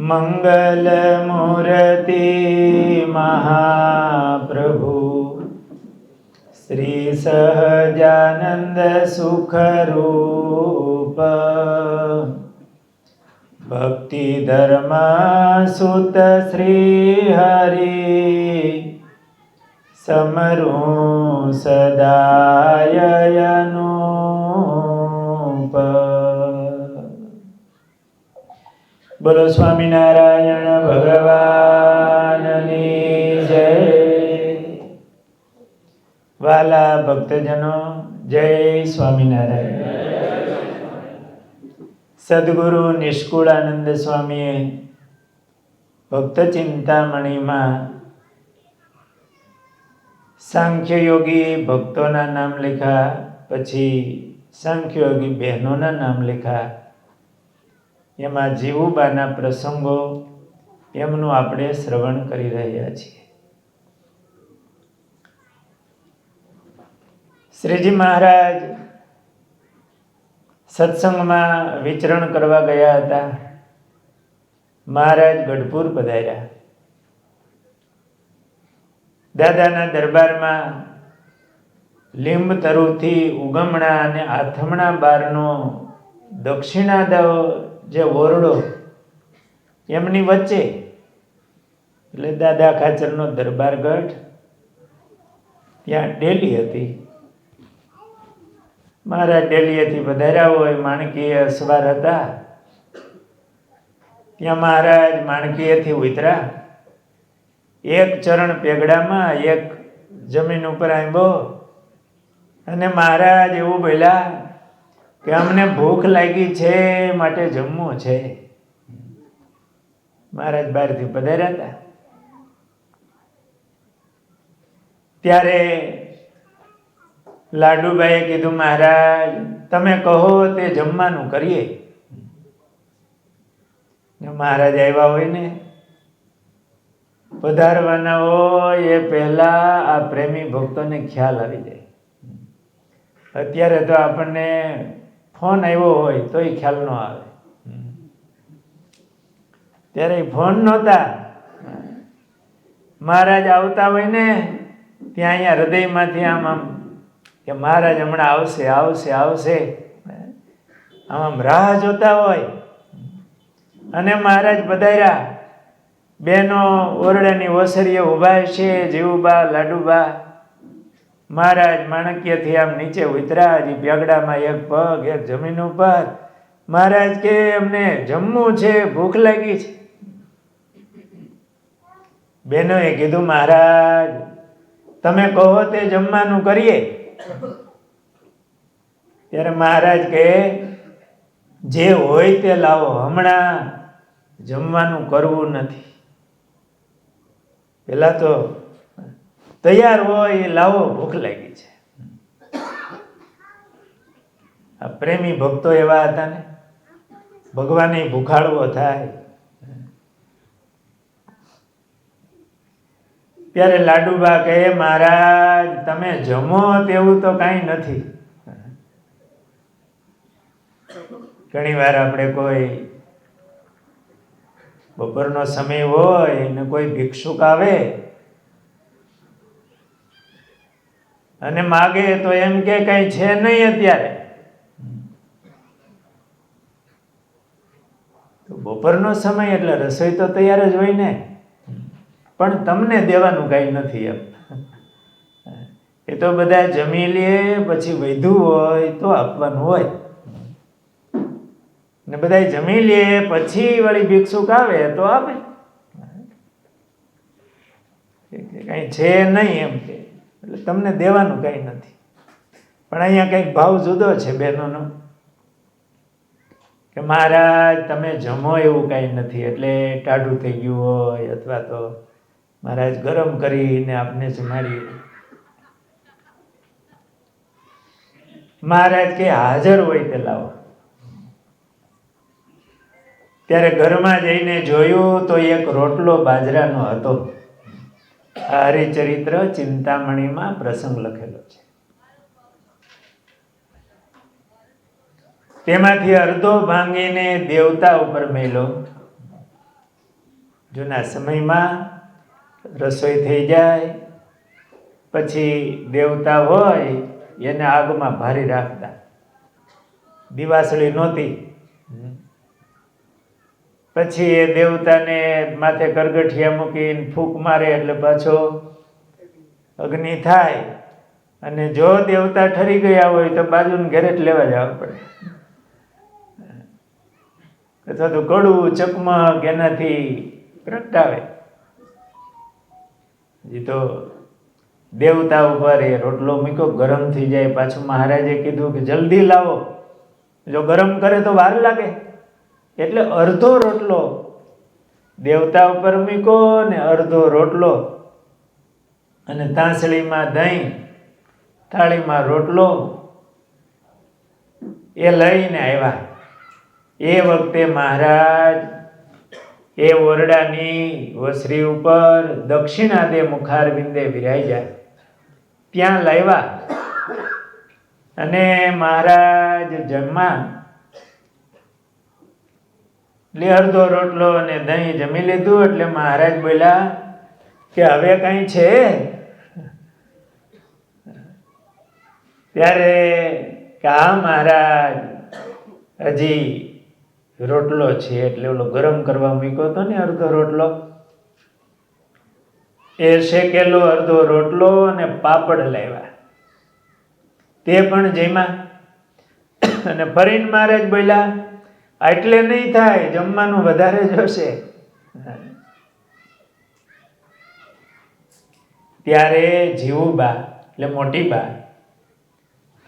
મંગલમૂર્તિ મહાપ્રભુ શ્રી સહજાનંદ સુખરૂપ ભક્તિ ધર્મ સુત શ્રી હરિ સમરું સદાય અનુપ. બોલો સ્વામિનારાયણ ભગવાનની જય. વાલા ભક્તજનો, જય સ્વામિનારાયણ. સદગુરુ નિષ્કુળાનંદ સ્વામીએ ભક્ત ચિંતામણીમાં સાંખ્યયોગી ભક્તોના નામ લખ્યા, પછી સાંખ્યયોગી બહેનોના નામ લખ્યા. એમાં જીવુબાના પ્રસંગો એમનું આપણે શ્રવણ કરી રહ્યા છીએ. શ્રીજી મહારાજ સત્સંગમાં વિચરણ કરવા ગયા હતા. મહારાજ ગઢપુર પધાર્યા. દાદાના દરબારમાં લીંબ તરુથી ઉગમણા અને આથમણા બારનો દક્ષિણાદવ જે ઓરડો એમની વચ્ચે, એટલે દાદા ખાચરનો દરબાર ગઢ, ત્યાં ડેલી હતી. મહારાજ ડેલીએથી પધાર્યા હોય, માણકીય અસવાર હતા. ત્યાં મહારાજ માણકીએથી ઉતર્યા. એક ચરણ પેગડામાં એક જમીન ઉપર આવ્યો અને મહારાજ એવું બોલ્યા કે અમને ભૂખ લાગી છે, માટે જમવું છે. મહારાજ બહારથી પધાર્યા હતા. ત્યારે લાડુભાઈએ કીધું, મહારાજ તમે કહો તે જમવાનું કરીએ. મહારાજ આવ્યા હોય ને, પધારવાના હોય એ પહેલા આ પ્રેમી ભક્તોને ખ્યાલ આવી જાય. અત્યારે તો આપણને ફોન આવ્યો હોય તોય ખ્યાલ ન આવે. ત્યારે ફોન નહોતા. મહારાજ આવતા હોય ને ત્યાં અહીંયા હૃદયમાંથી આમ આમ કે મહારાજ હમણાં આવશે આવશે આવશે, આમ રાહ જોતા હોય. અને મહારાજ પધાર્યા. બેનો ઓરડાની ઓસરીએ ઊભા છે, જીવુબા, લાડુબા. મહારાજ માણકીયથી આમ નીચે ઉતર્યા. હજી પેગડામાં એક પગ, એક જમીન ઉપર. મહારાજ કે અમને જમવું છે, ભૂખ લાગી છે. બહેનોએ કીધું, મહારાજ તમે કહો તે જમવાનું કરીએ. ત્યારે મહારાજ કે જે હોય તે લાવો, હમણાં જમવાનું કરવું નથી. પેલા તો તૈયાર હોય એ લાવો, ભૂખ લાગી છે. આ પ્રેમી ભક્તો એવા હતા ને, ભગવાને ભૂખાડવો થાય. ત્યારે લાડુબા કહે, મહારાજ તમે જમો તેવું તો કાંઈ નથી. ઘણી વાર આપણે કોઈ બપોરનો સમય હોય ને કોઈ ભિક્ષુક આવે અને માગે તો એમ કે કઈ છે નહીં અત્યારે. તો બપોરનો સમય એટલે રસોઈ તો તૈયાર જ હોય ને, પણ તમને દેવાનું કઈ નથી એમ. એ તો બધા જમી લે, પછી વધ્યું હોય તો આપવાનું હોય. ને બધા જમી લે પછી વળી ભિક્ષુક આવે તો આપે. કઈ છે નહીં એમ કે, એટલે તમને દેવાનું કઈ નથી. પણ અહીંયા કઈક ભાવ જુદો છે બહેનોનો, કે મહારાજ તમે જમો એવું કઈ નથી, એટલે ટાઢું થઈ ગયું હોય અથવા તો મહારાજ ગરમ કરીને આપને જમાડીએ. મહારાજ કે હાજર હોય તે લાવો. ત્યારે ઘરમાં જઈને જોયું તો એક રોટલો બાજરાનો હતો. આ હરિચરિત્ર ચિંતામણીમાં પ્રસંગ લખેલો છે. તેમાંથી અડધો ભાંગીને દેવતા ઉપર મેલ્યો જૂના સમયમાં રસોઈ થઈ જાય પછી દેવતા હોય એને આગમાં ભારી રાખતા, દિવાસળી નહોતી. પછી એ દેવતાને માથે કરગઠિયા મૂકીને ફૂંક મારે એટલે પાછો અગ્નિ થાય. અને જો દેવતા ઠરી ગયા હોય તો બાજુને ઘરે જ લેવા જવા પડે, અથવા તો કડવું ચકમક એનાથી પ્રગટાવે. હજી તો દેવતા ઉપર એ રોટલો મૂક્યો, ગરમ થઈ જાય. પાછું મહારાજે કીધું કે જલ્દી લાવો, જો ગરમ કરે તો વાર લાગે. એટલે અડધો રોટલો દેવતા ઉપર મૂક્યો ને અડધો રોટલો, અને તાંસળીમાં દહીં, થાળીમાં રોટલો એ લઈને આવ્યા. એ વખતે મહારાજ એ ઓરડાની વસરી ઉપર દક્ષિણાદે મુખારવિંદે વિરાજ્યા, ત્યાં લાવ્યા. અને મહારાજ જમવા એટલે અડધો રોટલો અને દહીં જમી લીધું. એટલે મહારાજ બોલ્યા કે હવે કઈ છે? ત્યારે કે હા મહારાજ, હજી રોટલો છે. એટલે ઓલો ગરમ કરવા મૂક્યો હતો ને અડધો રોટલો, એ શેકેલો અડધો રોટલો અને પાપડ લાવ્યા, તે પણ જમ્યા. અને ફરીને મહારાજ બોલ્યા એટલે નહીં થાય, જમવાનું વધારે જોશે. ત્યારે જીવુબા એટલે મોટી બા,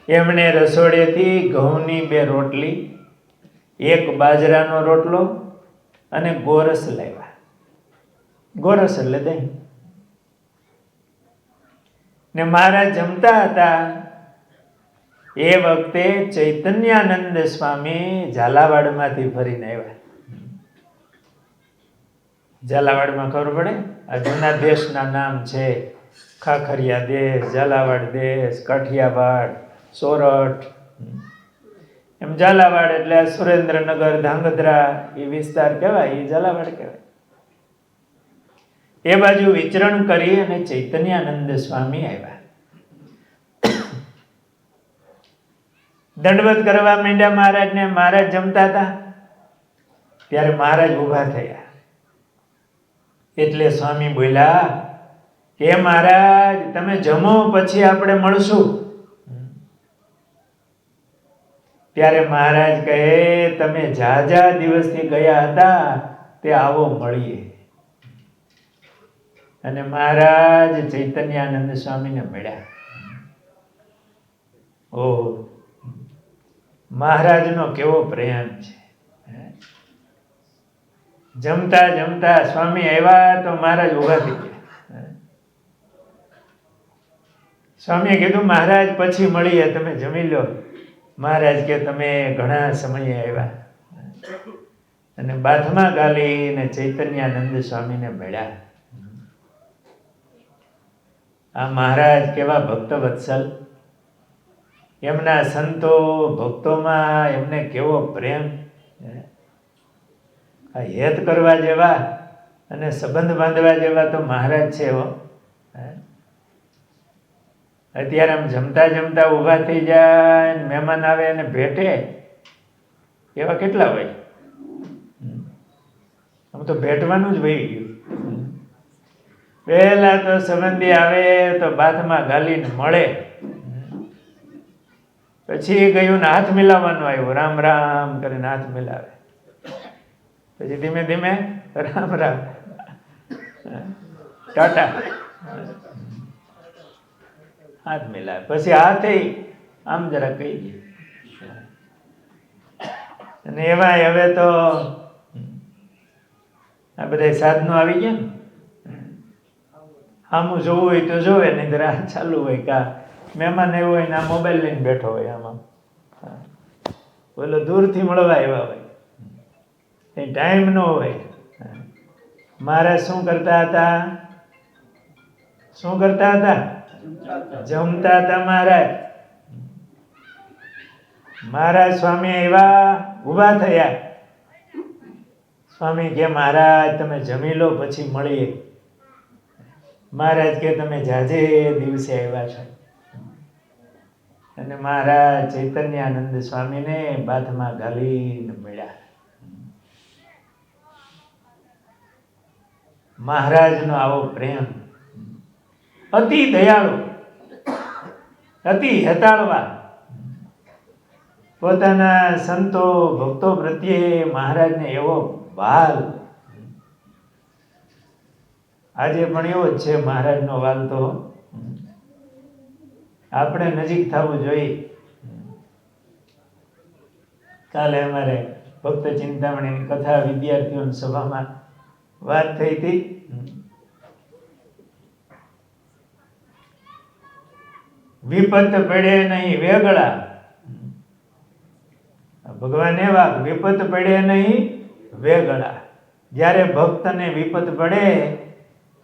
એમણે રસોડેથી ઘઉંની 2 રોટલી, 1 બાજરાનો રોટલો અને ગોરસ લાવ્યા. ગોરસ એટલે દહીં. ને મહારાજ જમતા હતા એ વખતે ચૈતન્યાનંદ સ્વામી ઝાલાવાડમાંથી ફરીને આવ્યા. ઝાલાવાડમાં ખબર પડે, આ જૂના દેશના નામ છે: ખાખરિયા દેશ, ઝાલાવાડ દેશ, કાઠિયાવાડ, સોરઠ. એમ ઝાલાવાડ એટલે સુરેન્દ્રનગર, ધાંગધ્રા એ વિસ્તાર કહેવાય, એ ઝાલાવાડ કહેવાય. એ બાજુ વિચરણ કરી અને ચૈતન્યાનંદ સ્વામી આવ્યા. દંડવત કરવા માંડ્યા મહારાજને. મહારાજ જમતા હતા ત્યારે મહારાજ ઊભા થયા. એટલે સ્વામી બોલ્યા કે મહારાજ તમે જમો પછી આપણે મળશું. ત્યારે મહારાજ કહે તમે ઝાઝા દિવસથી ગયા હતા તે આવો મળીએ. અને મહારાજ ચૈતન્યાનંદ સ્વામીને મળ્યા. ઓહ, મહારાજનો કેવો પ્રેમ છે! જમતા જમતા સ્વામી આવ્યા તો મહારાજ ઊભા થઈ ગયા. સ્વામીએ કીધું મહારાજ પછી મળીએ, તમે જમી લો. મહારાજ કે તમે ઘણા સમયે આવ્યા. અને બાથમાં ગાલીને ચૈતન્યાનંદ સ્વામીને મળ્યા. આ મહારાજ કેવા ભક્ત વત્સલ! એમના સંતો ભક્તોમાં એમને કેવો પ્રેમ! આ હેત કરવા જેવા અને સંબંધ બાંધવા જેવા તો મહારાજ છે. અત્યારે આમ જમતા જમતા ઊભા થઈ જાય, મહેમાન આવે અને ભેટે, એવા કેટલા હોય? આમ તો ભેટવાનું જ વહી ગયું. પહેલા તો સંબંધી આવે તો બાથમાં ગાલીને મળે, પછી ગયું ને હાથ મિલાવવાનું આવ્યું, રામ રામ કરીને હાથ મિલાવે. પછી ધીમે ધીમે રામ રામ, ટાટા, હાથ મિલાવે. પછી હાથે આમ જરા કહી દે. અને એમાં હવે તો આ બધા સાધનો આવી ગયા ને, આમું જોવું હોય તો જોવે, નહીં રાહ ચાલુ હોય. કા મહેમાન એવું હોય ને આ મોબાઈલ લઈને બેઠો હોય, આમાં બોલો દૂરથી મળવા આવ્યા હોય, એ ટાઈમ ન હોય. મહારાજ શું કરતા હતા? શું કરતા હતા? જમતા હતા મહારાજ. મહારાજ સ્વામી આવ્યા, ઊભા થયા. સ્વામી કે મહારાજ તમે જમી લો પછી મળીએ. મહારાજ કે તમે જાજે દિવસે આવ્યા છો. અને મહારાજ ચૈતન્યાનંદ સ્વામીને બાથમાં ઘાલીને મળ્યા. મહારાજનો આવો પ્રેમ, અતિ દયાળુ, અતિ હેતાળવા, પોતાના સંતો ભક્તો પ્રત્યે મહારાજને એવો વાલ. આજે પણ એવો જ છે મહારાજનો વાલ. તો આપણે નજીક થવું જોઈએ. કાલે અમારે ભક્ત ચિંતામણીની કથા વિદ્યાર્થીઓની સભામાં વાત થઈ હતી. વિપત પડે નહીં વેગળા. ભગવાન એવા વિપત પડે નહીં વેગળા. જ્યારે ભક્તને વિપત પડે,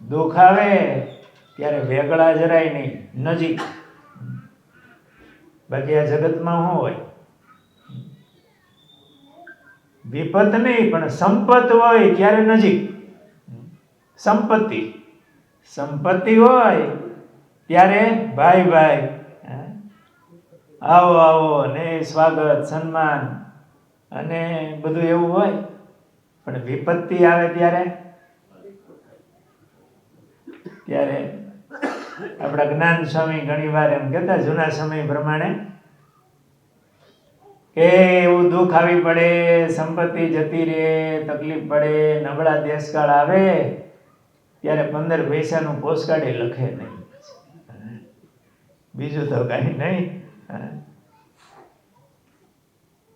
દુઃખ આવે, ત્યારે વેગળા જરાય નહીં, નજીક. બાકી આ જગતમાં શું હોય? વિપત નહીં પણ સંપત હોય ત્યારે નજીક. સંપત્તિ હોય ત્યારે ભાઈ ભાઈ, આવો આવો ને સ્વાગત સન્માન અને બધું એવું હોય. પણ વિપત્તિ આવે ત્યારે આપણા જ્ઞાન સ્વામી ઘણી વાર એમ કહેતા, જૂના સમય પ્રમાણે, કે એવું દુઃખ આવી પડે, સંપત્તિ જતી રહે, તકલીફ પડે, નબળા દેશકાળ આવે, ત્યારે 15 પૈસાનું પોસ્ટકાર્ડ લખે નહીં, બીજું તો કઈ નહીં.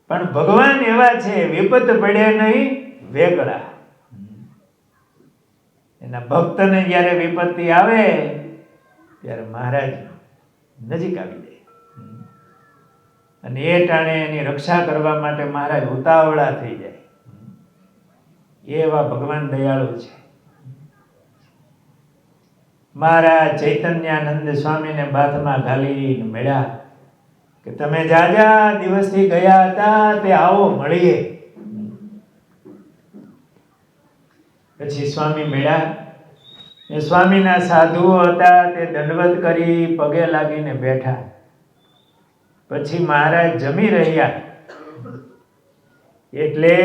પણ ભગવાન એવા છે, વિપત પડે નહીં વેગળા. એના ભક્તને જ્યારે વિપત્તિ આવે ત્યારે મહારાજ નજીક આવી જાય. અને એ ટાણે એની રક્ષા કરવા માટે મહારાજ ઉતાવળા થઈ જાય. એવા ભગવાન દયાળુ છે. મહારાજ ચૈતન્યાનંદ સ્વામીને બાથમાં ઘાલીને મળ્યા કે તમે જાજા દિવસથી ગયા હતા તે આવો મળીએ. પછી સ્વામી મળ્યા. એ સ્વામીના સાધુઓ હતા તે દંડવત કરી પગે લાગીને બેઠા. પછી મહારાજ જમી રહ્યા એટલે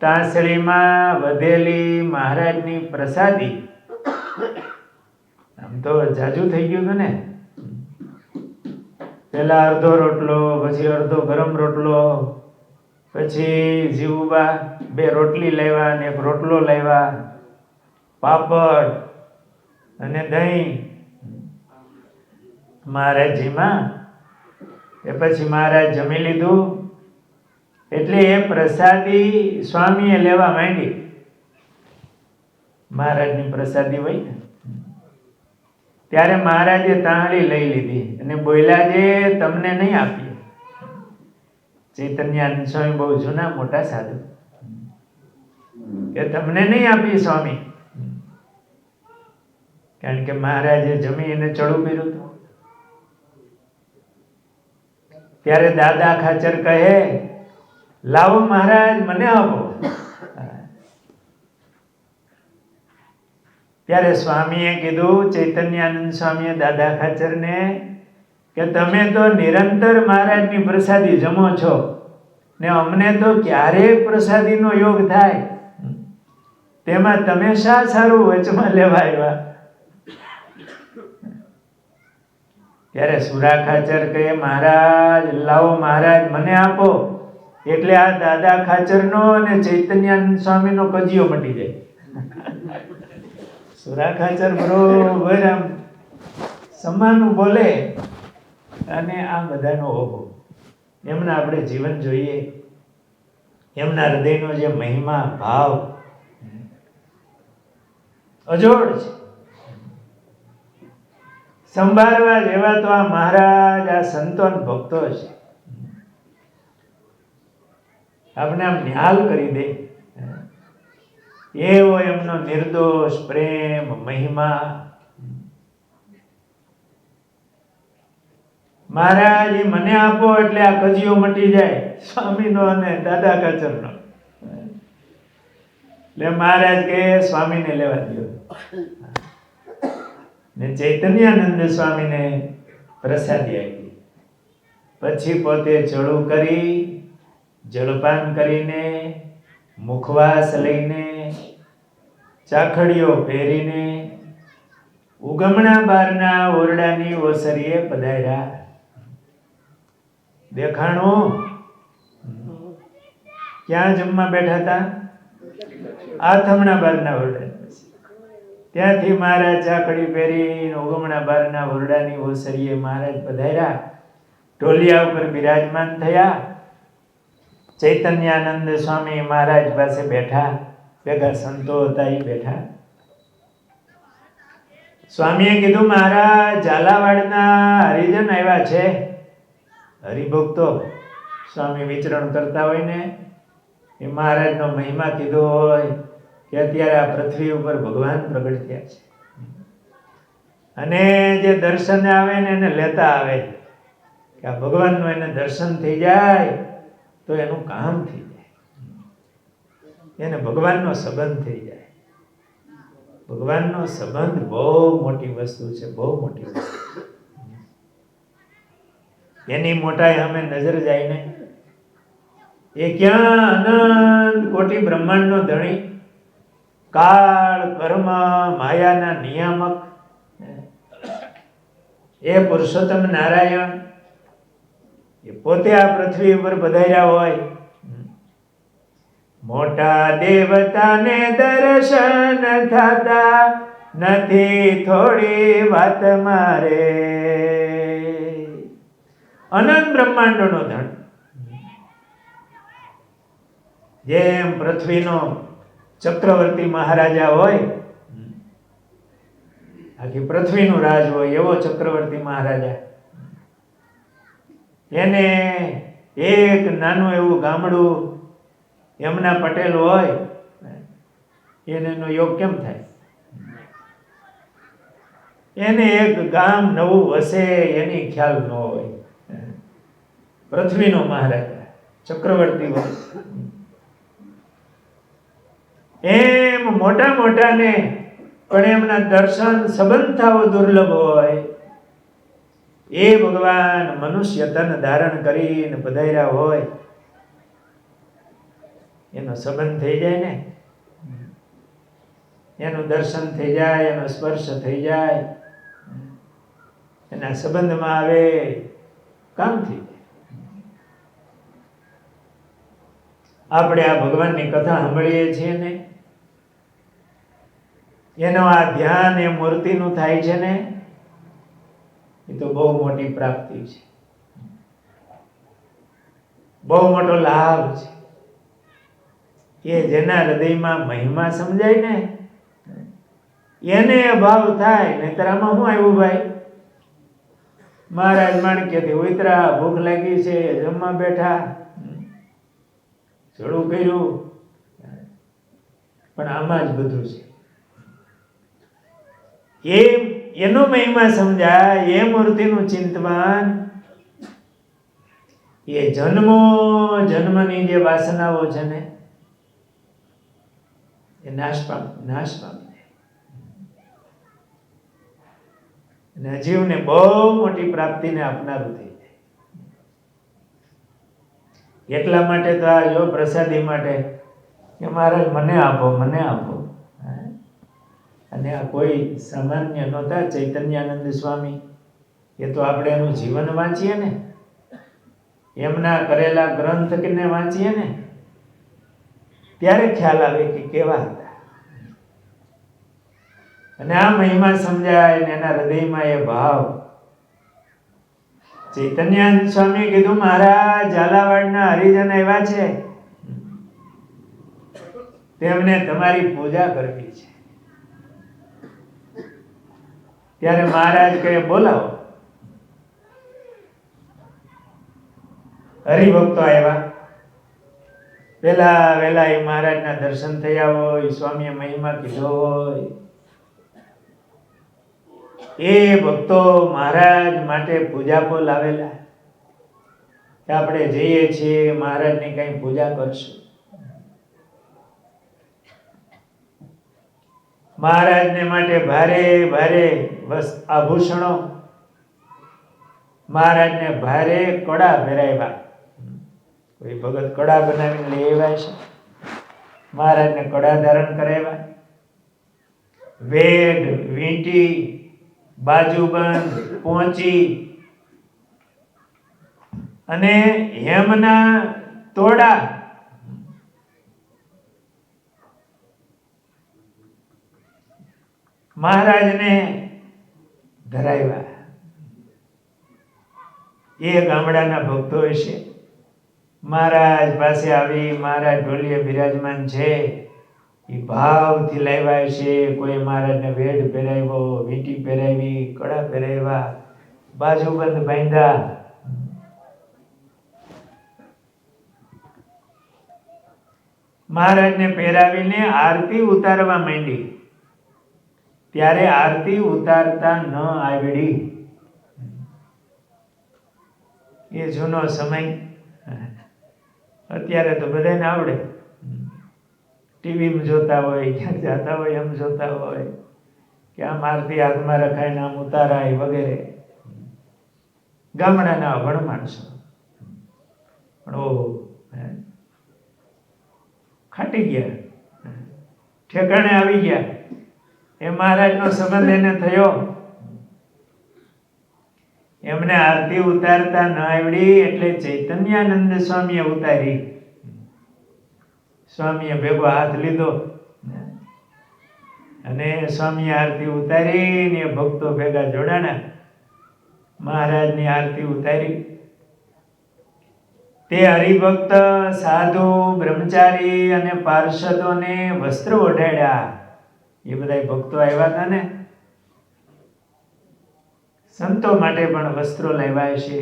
તાંસળીમાં વધેલી મહારાજની પ્રસાદી, આમ તો જાજુ થઈ ગયું હતું ને, પેલા અડધો રોટલો, પછી અડધો ગરમ રોટલો, પછી જીવુબા 2 રોટલી લાવ્યા ને 1 રોટલો લાવ્યા, પાપડ અને દહીં મહારાજજીમાં. એ પછી મહારાજ જમી લીધું એટલે એ પ્રસાદી સ્વામીએ લેવા માંડી. મહારાજની પ્રસાદી હોય ને ત્યારે મહારાજે તાંહળી લઈ લીધી અને બોલ્યા, જે તમને નહીં આપી. ચૈતન્યાનંદ સ્વામી બહુ જૂના મોટા સાધુ, કે તમને નહીં આપી સ્વામી. કારણ કે મહારાજે જમી એને ચડું કર્યું હતું. ત્યારે દાદા ખાચર કહે, લાવો મહારાજ મને આપો. ત્યારે સ્વામીએ કીધું, ચૈતન્યાનંદ સ્વામીએ દાદા ખાચરને, કે તમે તો નિરંતર મહારાજની પ્રસાદી જમો છો ને અમને તો ક્યારેય પ્રસાદીનો યોગ થાય, તેમાં તમે શા સારું વચમાં લેવા આવ્યા? ત્યારે સુરા ખાચર કહે, મહારાજ લાવો મહારાજ મને આપો. એટલે આ દાદા ખાચરનો અને ચૈતન્યાનંદ સ્વામીનો કજિયો મટી જાય. સુરા ખાચર બરોબર આમ સમાનું બોલે અને આ બધાનો ઓહો. એમના આપણે જીવન જોઈએ, એમના હૃદયનો જે મહિમા ભાવ અજોડ છે. સંભાળવા જેવા તો આ મહારાજ, આ સંતોન ભક્તો છે. આપણે આમ નિહાલ કરી દે એવો એમનો નિર્દોષ પ્રેમ મહિમા. મહારાજ મને આપો એટલે આ કજિયો મટી જાય, સ્વામીનો અને દાદા ખાચરનો. એટલે મહારાજ કે સ્વામીને લેવા દો. ને ચૈતન્યાનંદ સ્વામીને પ્રસાદી આપી. પછી પોતે ચડું કરી, જળપાન કરીને, મુખવાસ લઈને, ચાખડીઓ પહેરીને ઉગમણા બારના ઓરડાની ઓસરીએ પધાર્યા. દેખાણું ક્યાં જમવા બેઠા હતા? આથમણા બારના ઓરડા. ત્યાંથી મહારાજ ચાકડી પહેરી ઉગમણા બારના ઓરડાની ઓસરીએ મહારાજ પધાર્યા. ઢોલિયા ઉપર બિરાજમાન થયા. ચૈતન્યાનંદ સ્વામી મહારાજ પાસે બેઠા. ભેગા સંતો હતા એ બેઠા. સ્વામીએ કીધું, મહારાજ ઝાલાવાડના હરિજન આવ્યા છે. હરિભક્તો સ્વામી વિચરણ કરતા હોય ને એ મહારાજનો મહિમા કીધો હોય કે અત્યારે આ પૃથ્વી ઉપર ભગવાન પ્રગટ થયા છે. અને જે દર્શને આવે ને એને લેતા આવે કે આ ભગવાનનું એને દર્શન થઈ જાય તો એનું કામ થઈ જાય, એને ભગવાનનો સંબંધ થઈ જાય. ભગવાનનો સંબંધ બહુ મોટી વસ્તુ છે, બહુ મોટી વસ્તુ. એની મોટાઈ અમે નજર જાય ને એ ક્યાં અનંત કોટી બ્રહ્માંડનો ધણી, કાળ કર્મ માયાના નિયામક એ પુરુષોત્તમ નારાયણ એ પોતે આ પૃથ્વી ઉપર પધાર્યા હોય. મોટા દેવતાને દર્શન થતા નથી થોડી વાત મારે. અનંત બ્રહ્માંડનો ધણ. જેમ પૃથ્વીનો ચક્રવર્તી મહારાજા હોય, આખી પૃથ્વીનું રાજ હોય એવો ચક્રવર્તી મહારાજા. એને એક નાનું એવું ગામડું એમના પટેલ હોય એને એનો યોગ કેમ થાય? એને એક ગામ નવું વસે એની ખ્યાલ ન હોય. પૃથ્વીનો મહારાજા ચક્રવર્તી હોય એમ મોટા મોટાને પણ એમના દર્શન સંબંધ થવો દુર્લભ હોય એ ભગવાન મનુષ્ય તન ધારણ કરીને પધાર્યા હોય એનો સંબંધ થઈ જાય ને, એનું દર્શન થઈ જાય, એનો સ્પર્શ થઈ જાય, એના સંબંધમાં આવે કામ થઈ જાય. આપણે આ ભગવાનની કથા સાંભળીએ છીએ ને એનો આ ધ્યાન એ મૂર્તિનું થાય છે ને એ તો બહુ મોટી પ્રાપ્તિ છે, બહુ મોટો લાભ છે. કે જેના હૃદયમાં મહિમા સમજાય ને એને ભાવ થાય. નહીતર આમાં શું આવ્યું ભાઈ? મહારાજ માણક્યથી ઉતરા, ભૂખ લાગી છે, જમવા બેઠા, જોડું કર્યું, પણ આમાં જ બધું છે. એનો મહિમા સમજાય, એ મૂર્તિનું ચિંતન, એ જન્મો જન્મની જે વાસનાઓ છે ને એ નાશ પામે. અને જીવને બહુ મોટી પ્રાપ્તિને આપનારું થઈ જાય. એટલા માટે તો આ જો પ્રસાદી માટે કે મહારાજ મને આપો, મને આપો. અને આ કોઈ સામાન્ય નહોતા. ચૈતન્યાનંદ સ્વામી એ તો આપણે એનું જીવન વાંચીએ ને, એમના કરેલા ગ્રંથ ને વાંચીએ ને ત્યારે ખ્યાલ આવે કે કેવા હતા. અને આ મહિમા સમજાય ને એના હૃદયમાં એ ભાવ. ચૈતન્યાનંદ સ્વામી કીધું, મહારાજ ઝાલાવાડના હરિજન આવ્યા છે, તેમને તમારી પૂજા કરવી છે. ત્યારે મહારાજ કહે, બોલાવો. હરિભક્તો આવ્યા. વેલા એ મહારાજના દર્શન થયા હોય, સ્વામીએ મહિમા કીધો હોય, એ ભક્તો મહારાજ માટે પૂજા પર લાવેલા કે આપણે જઈએ છીએ મહારાજની કઈ પૂજા કરશું. મહારાજને માટે ભારે ભારે આભૂષણો, મહારાજને ભારે કડા પહેરાવ્યા. કોઈ ભગત કડા બનાવીને લઈ આવ્યા છે, મહારાજને કડા ધારણ કરાવ્યા. વેઢ, વીંટી, બાજુબંધ, પોંચી અને હેમના તોડા મહારાજને ધરાવ્યા. એ ગામડાના ભક્તો હશે, મહારાજ પાસે આવી, મહારાજ ઢોલીએ બિરાજમાન છે, એ ભાવથી લાવ્યા છે. કોઈ મહારાજને વેઢ પહેરાવ્યો, વીંટી પહેરાવી, કડા પહેરાવ્યા, બાજુબંધ બાંધ્યા. મહારાજને પહેરાવીને આરતી ઉતારવા માંડી. ત્યારે આરતી ઉતારતા ન આવડી. એ જૂનો સમય. અત્યારે તો બધાને આવડે. ટીવીમાં જોતા હોય, ક્યાંક જતા હોય એમ જોતા હોય કે આમ આરતી હાથમાં રખાય ને આમ ઉતારાય વગેરે. ગામડાના અભણ માણસો પણ ખાટી ગયા, ઠેકાણે આવી ગયા. એ મહારાજનો સંબંધ એને થયો. એમને આરતી ઉતારતા ન આવડી એટલે ચૈતન્યાનંદ સ્વામીએ ઉતારી. સ્વામીએ ભેગો હાથ લીધો અને સ્વામીએ આરતી ઉતારીને એ ભક્તો ભેગા જોડાણા. મહારાજની આરતી ઉતારી. તે હરિભક્ત, સાધુ, બ્રહ્મચારી અને પાર્ષદોને વસ્ત્ર ઓઢાડ્યા. એ બધા ભક્તો આવ્યા હતા ને, સંતો માટે પણ વસ્ત્રો લાવ્યા છે.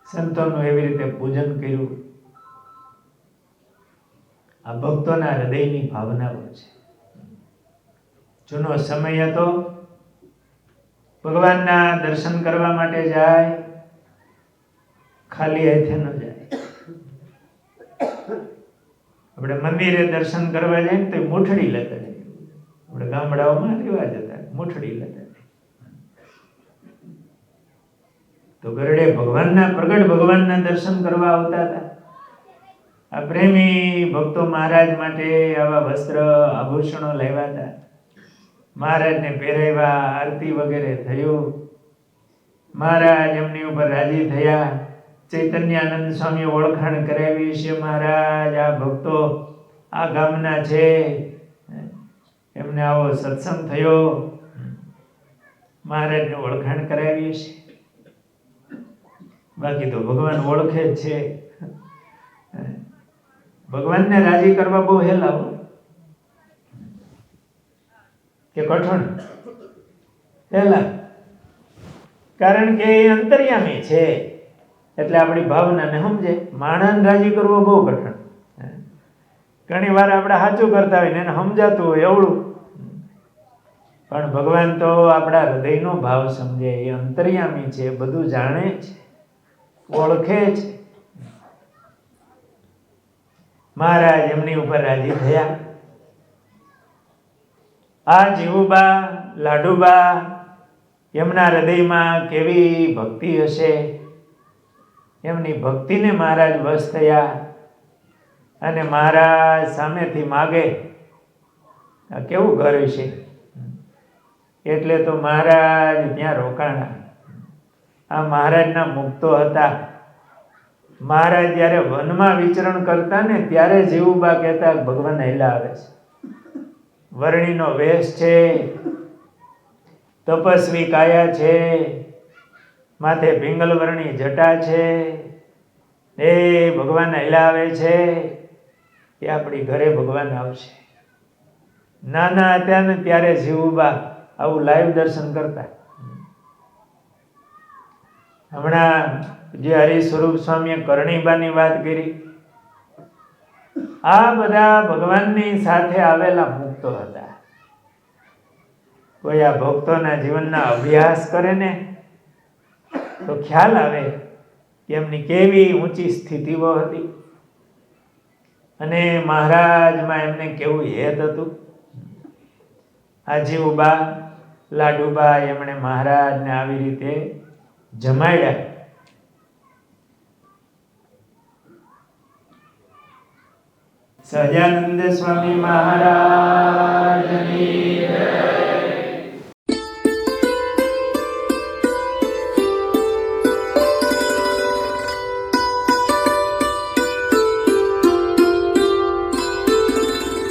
સંતોનું એવી રીતે પૂજન કર્યું. આ ભક્તોના હૃદયની ભાવનાઓ છે. જૂનો સમય હતો, ભગવાનના દર્શન કરવા માટે જાય, ખાલી હાથે ન જાય. આપણે મંદિરે દર્શન કરવા જાય ને તો મૂઠડી લેતા જાય. આપણે ગામડાઓમાં રિવાજ હતા, મૂઠડી લેતા જાય. તો ગરડે ભગવાનના પ્રગટ ભગવાનના દર્શન કરવા આવતા હતા. આ પ્રેમી ભક્તો મહારાજ માટે આવા વસ્ત્ર આભૂષણો લાવ્યા હતા. મહારાજને પહેરાવ્યા, આરતી વગેરે થયું. મહારાજ એમની ઉપર રાજી થયા. ચૈતન્યાનંદ સ્વામી ઓળખાણ કરાવી છે. મહારાજ આ ભક્તો આ ગામના છે, એમને આવો સત્સંગ થયો. મહારાજને ઓળખાણ કરાવી છે. બાકી તો ભગવાન ઓળખે જ છે. ભગવાનને રાજી કરવા બહુ હેલા હોય કે કઠણ? હેલા. કારણ કે એ અંતર્યામી છે એટલે આપણી ભાવનાને સમજે. માણસને રાજી કરવો બહુ કઠણ. ઘણી વાર આપણે સાચું કરતા હોય ને એને સમજાતું હોય એવડું, પણ ભગવાન તો આપણા હૃદયનો ભાવ સમજે. એ અંતર્યામી છે, બધું જાણે છે, ઓળખે છે. મહારાજ એમની ઉપર રાજી થયા. આ જીવુબા, લાડુબા, એમના હૃદયમાં કેવી ભક્તિ હશે. એમની ભક્તિને મહારાજ વશ થયા અને મહારાજ સામેથી માગે. આ કેવું ઘર છે. એટલે તો મહારાજ ત્યાં રોકાણા. આ મહારાજના મુક્તો હતા. મહારાજ જ્યારે વનમાં વિચરણ કરતા ને ત્યારે જીવુબા કહેતા ભગવાન હેલા આવે છે. વર્ણીનો વેશ છે, તપસ્વી કાયા છે, માથે પિંગલવર્ણી જટા છે, એ ભગવાન હેલા આવે છે. એ આપણી ઘરે ભગવાન આવશે. નાના હતા ને ત્યારે જીવુબા આવું લાઈવ દર્શન કરતા. હમણાં જે હરિ સ્વરૂપ સ્વામીએ કરણીબાની વાત કરી, આ બધા ભગવાનની સાથે આવેલા મુક્તો હતા. કોઈ આ ભક્તોના જીવનના અભ્યાસ કરે ને તો ખ્યાલ આવે કે એમની કેવી ઊંચી સ્થિતિઓ હતી અને મહારાજમાં એમને કેવું હેત હતું. આ જીવુબા લાડુબા એમણે મહારાજને આવી રીતે જમાડ્યા. સહજાનંદ સ્વામી મહારાજની